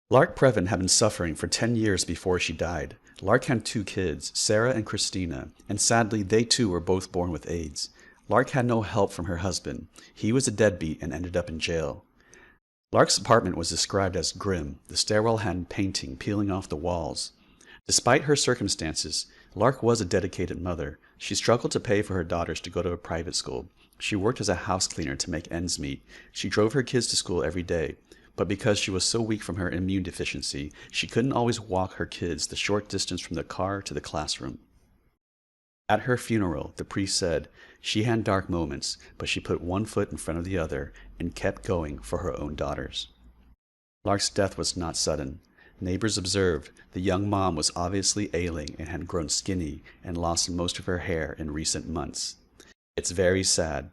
Lark Previn had been suffering for 10 years before she died. Lark had two kids, Sarah and Christina, and sadly they too were both born with AIDS. Lark had no help from her husband. He was a deadbeat and ended up in jail. Lark's apartment was described as grim. The stairwell had painting peeling off the walls. Despite her circumstances, Lark was a dedicated mother. She struggled to pay for her daughters to go to a private school. She worked as a house cleaner to make ends meet. She drove her kids to school every day. But because she was so weak from her immune deficiency, she couldn't always walk her kids the short distance from the car to the classroom. At her funeral, the priest said, she had dark moments, but she put one foot in front of the other and kept going for her own daughters. Lark's death was not sudden. Neighbors observed the young mom was obviously ailing and had grown skinny and lost most of her hair in recent months. It's very sad.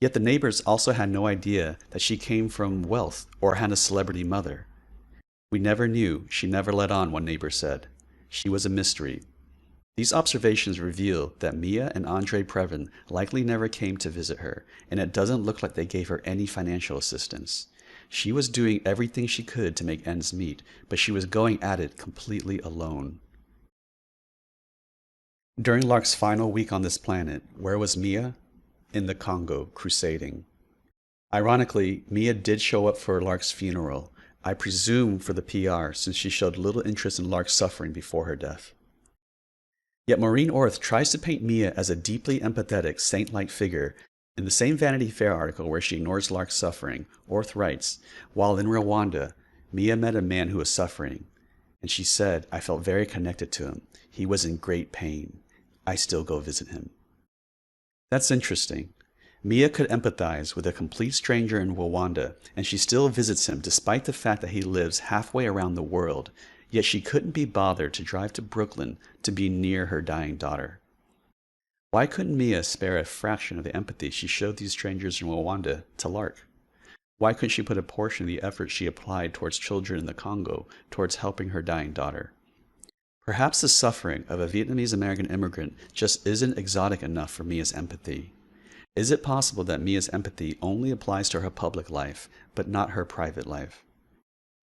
Yet the neighbors also had no idea that she came from wealth or had a celebrity mother. We never knew, she never let on, one neighbor said. She was a mystery. These observations reveal that Mia and Andre Previn likely never came to visit her, and it doesn't look like they gave her any financial assistance. She was doing everything she could to make ends meet, but she was going at it completely alone. During Lark's final week on this planet, where was Mia? In the Congo, crusading. Ironically, Mia did show up for Lark's funeral, I presume for the PR, since she showed little interest in Lark's suffering before her death. Yet Maureen Orth tries to paint Mia as a deeply empathetic, saint-like figure. In the same Vanity Fair article where she ignores Lark's suffering, Orth writes, while in Rwanda, Mia met a man who was suffering, and she said, I felt very connected to him. He was in great pain. I still go visit him. That's interesting. Mia could empathize with a complete stranger in Rwanda, and she still visits him despite the fact that he lives halfway around the world, yet she couldn't be bothered to drive to Brooklyn to be near her dying daughter. Why couldn't Mia spare a fraction of the empathy she showed these strangers in Rwanda to Lark? Why couldn't she put a portion of the effort she applied towards children in the Congo towards helping her dying daughter? Perhaps the suffering of a Vietnamese American immigrant just isn't exotic enough for Mia's empathy. Is it possible that Mia's empathy only applies to her public life, but not her private life?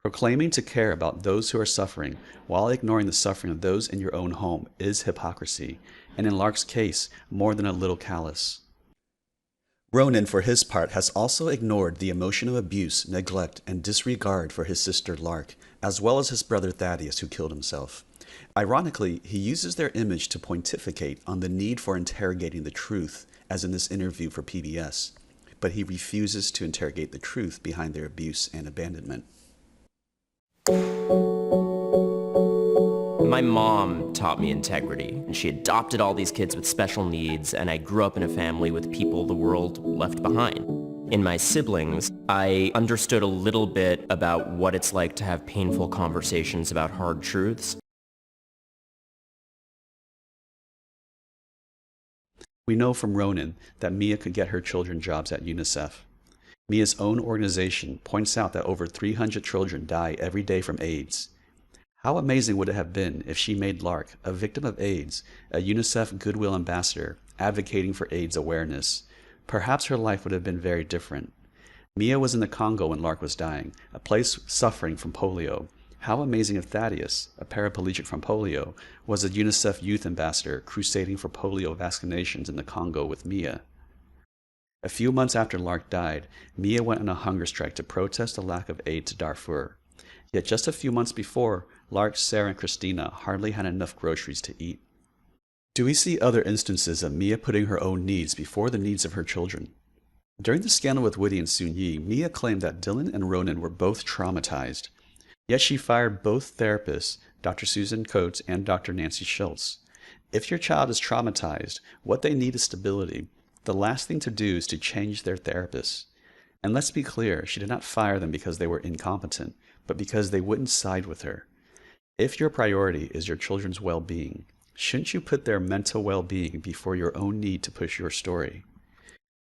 Proclaiming to care about those who are suffering while ignoring the suffering of those in your own home is hypocrisy, and in Lark's case, more than a little callous. Ronan, for his part, has also ignored the emotional abuse, neglect, and disregard for his sister Lark, as well as his brother Thaddeus, who killed himself. Ironically, he uses their image to pontificate on the need for interrogating the truth, as in this interview for PBS, but he refuses to interrogate the truth behind their abuse and abandonment. My mom taught me integrity, and she adopted all these kids with special needs, and I grew up in a family with people the world left behind. In my siblings, I understood a little bit about what it's like to have painful conversations about hard truths. We know from Ronan that Mia could get her children jobs at UNICEF. Mia's own organization points out that over 300 children die every day from AIDS. How amazing would it have been if she made Lark, a victim of AIDS, a UNICEF Goodwill Ambassador advocating for AIDS awareness? Perhaps her life would have been very different. Mia was in the Congo when Lark was dying, a place suffering from polio. How amazing if Thaddeus, a paraplegic from polio, was a UNICEF youth ambassador crusading for polio vaccinations in the Congo with Mia. A few months after Lark died, Mia went on a hunger strike to protest the lack of aid to Darfur. Yet just a few months before, Lark, Sarah, and Christina hardly had enough groceries to eat. Do we see other instances of Mia putting her own needs before the needs of her children? During the scandal with Woody and Soon Yi, Mia claimed that Dylan and Ronan were both traumatized. Yet she fired both therapists, Dr. Susan Coates and Dr. Nancy Schultz. If your child is traumatized, what they need is stability. The last thing to do is to change their therapist. And let's be clear, she did not fire them because they were incompetent, but because they wouldn't side with her. If your priority is your children's well-being, shouldn't you put their mental well-being before your own need to push your story?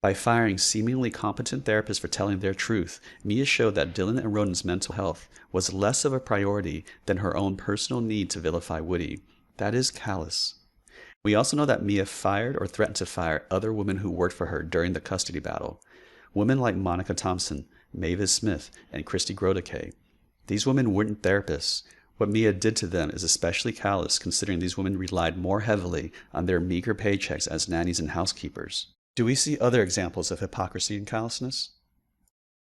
By firing seemingly competent therapists for telling their truth, Mia showed that Dylan and Ronan's mental health was less of a priority than her own personal need to vilify Woody. That is callous. We also know that Mia fired or threatened to fire other women who worked for her during the custody battle. Women like Monica Thompson, Mavis Smith, and Christy Grodeke. These women weren't therapists. What Mia did to them is especially callous considering these women relied more heavily on their meager paychecks as nannies and housekeepers. Do we see other examples of hypocrisy and callousness?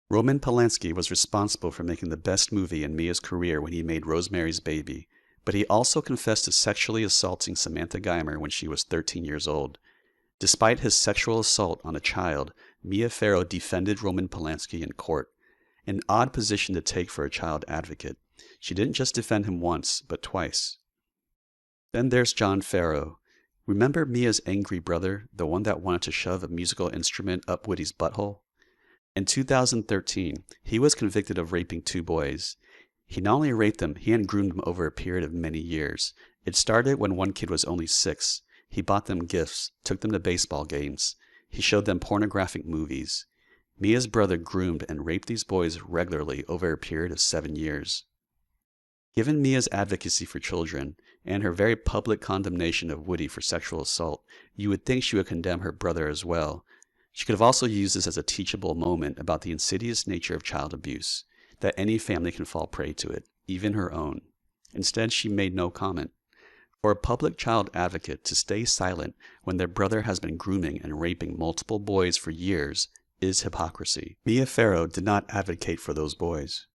Roman Polanski was responsible for making the best movie in Mia's career when he made Rosemary's Baby, but he also confessed to sexually assaulting Samantha Geimer when she was 13 years old. Despite his sexual assault on a child, Mia Farrow defended Roman Polanski in court, an odd position to take for a child advocate. She didn't just defend him once, but twice. Then there's John Farrow. Remember Mia's angry brother, the one that wanted to shove a musical instrument up Woody's butthole? In 2013, he was convicted of raping 2 boys. He not only raped them, he had groomed them over a period of many years. It started when one kid was only 6. He bought them gifts, took them to baseball games. He showed them pornographic movies. Mia's brother groomed and raped these boys regularly over a period of 7 years. Given Mia's advocacy for children, and her very public condemnation of Woody for sexual assault, you would think she would condemn her brother as well. She could have also used this as a teachable moment about the insidious nature of child abuse, that any family can fall prey to it, even her own. Instead, she made no comment. For a public child advocate to stay silent when their brother has been grooming and raping multiple boys for years is hypocrisy. Mia Farrow did not advocate for those boys.